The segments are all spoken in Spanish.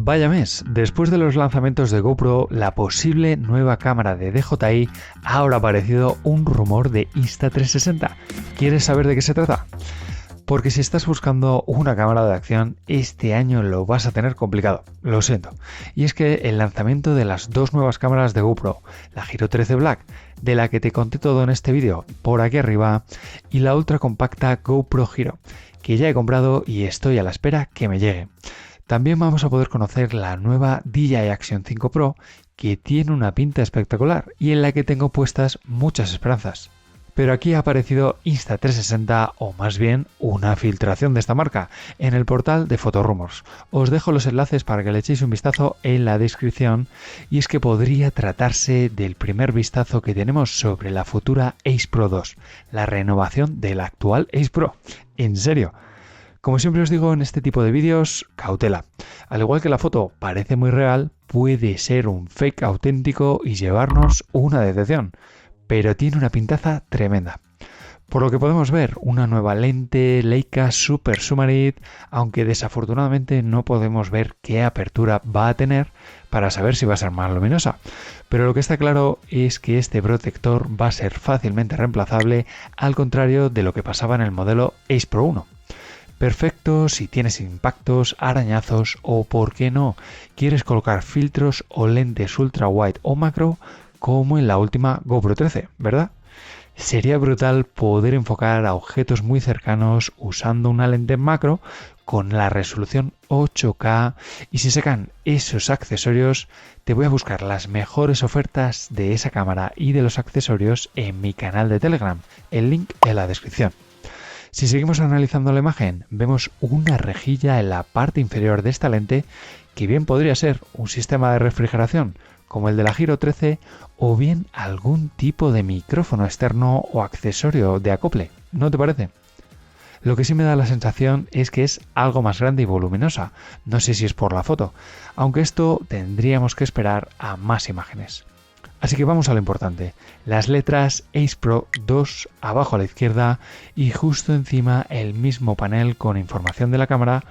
Vaya mes, después de los lanzamientos de GoPro, la posible nueva cámara de DJI, ha ahora aparecido un rumor de Insta360. ¿Quieres saber de qué se trata? Porque si estás buscando una cámara de acción, este año lo vas a tener complicado, lo siento. Y es que el lanzamiento de las dos nuevas cámaras de GoPro, la Hero 13 Black, de la que te conté todo en este vídeo por aquí arriba, y la ultra compacta GoPro Hero, que ya he comprado y estoy a la espera que me llegue. También vamos a poder conocer la nueva DJI Action 5 Pro, que tiene una pinta espectacular y en la que tengo puestas muchas esperanzas. Pero aquí ha aparecido Insta360, o más bien una filtración de esta marca, en el portal de Photorumors. Os dejo los enlaces para que le echéis un vistazo en la descripción, y es que podría tratarse del primer vistazo que tenemos sobre la futura Ace Pro 2, la renovación del actual Ace Pro. En serio. Como siempre os digo en este tipo de vídeos, cautela. Al igual que la foto parece muy real, puede ser un fake auténtico y llevarnos una decepción, pero tiene una pintaza tremenda. Por lo que podemos ver, una nueva lente Leica Super Summit, aunque desafortunadamente no podemos ver qué apertura va a tener para saber si va a ser más luminosa. Pero lo que está claro es que este protector va a ser fácilmente reemplazable, al contrario de lo que pasaba en el modelo Ace Pro 1. Perfecto si tienes impactos, arañazos o, por qué no, quieres colocar filtros o lentes ultra wide o macro como en la última GoPro 13, ¿verdad? Sería brutal poder enfocar a objetos muy cercanos usando una lente macro con la resolución 8K, y si sacan esos accesorios te voy a buscar las mejores ofertas de esa cámara y de los accesorios en mi canal de Telegram, el link en la descripción. Si seguimos analizando la imagen, vemos una rejilla en la parte inferior de esta lente que bien podría ser un sistema de refrigeración como el de la Hero 13 o bien algún tipo de micrófono externo o accesorio de acople, ¿no te parece? Lo que sí me da la sensación es que es algo más grande y voluminosa, no sé si es por la foto, aunque esto tendríamos que esperar a más imágenes. Así que vamos a lo importante, las letras Ace Pro 2 abajo a la izquierda y justo encima el mismo panel con información de la cámara.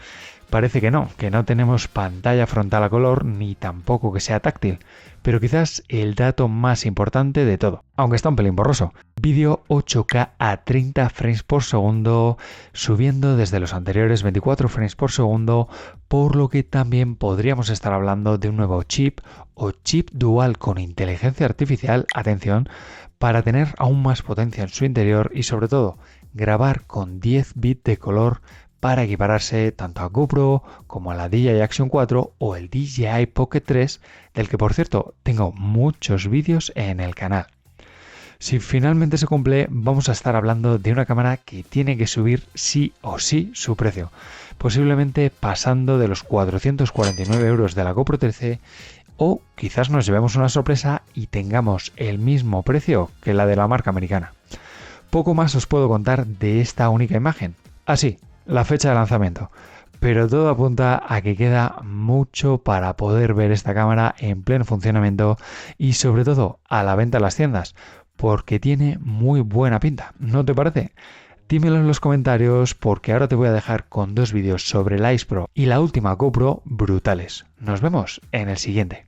Parece que no tenemos pantalla frontal a color ni tampoco que sea táctil, pero quizás el dato más importante de todo, aunque está un pelín borroso. Vídeo 8K a 30 frames por segundo, subiendo desde los anteriores 24 frames por segundo, por lo que también podríamos estar hablando de un nuevo chip o chip dual con inteligencia artificial, atención, para tener aún más potencia en su interior y sobre todo grabar con 10 bits de color para equipararse tanto a GoPro como a la DJI Action 4 o el DJI Pocket 3, del que por cierto tengo muchos vídeos en el canal. Si finalmente se cumple, vamos a estar hablando de una cámara que tiene que subir sí o sí su precio, posiblemente pasando de los 449 € de la GoPro 13, o quizás nos llevemos una sorpresa y tengamos el mismo precio que la de la marca americana. Poco más os puedo contar de esta única imagen. Así, la fecha de lanzamiento, pero todo apunta a que queda mucho para poder ver esta cámara en pleno funcionamiento y sobre todo a la venta en las tiendas, porque tiene muy buena pinta, ¿no te parece? Dímelo en los comentarios, porque ahora te voy a dejar con dos vídeos sobre la Ace Pro y la última GoPro brutales. Nos vemos en el siguiente.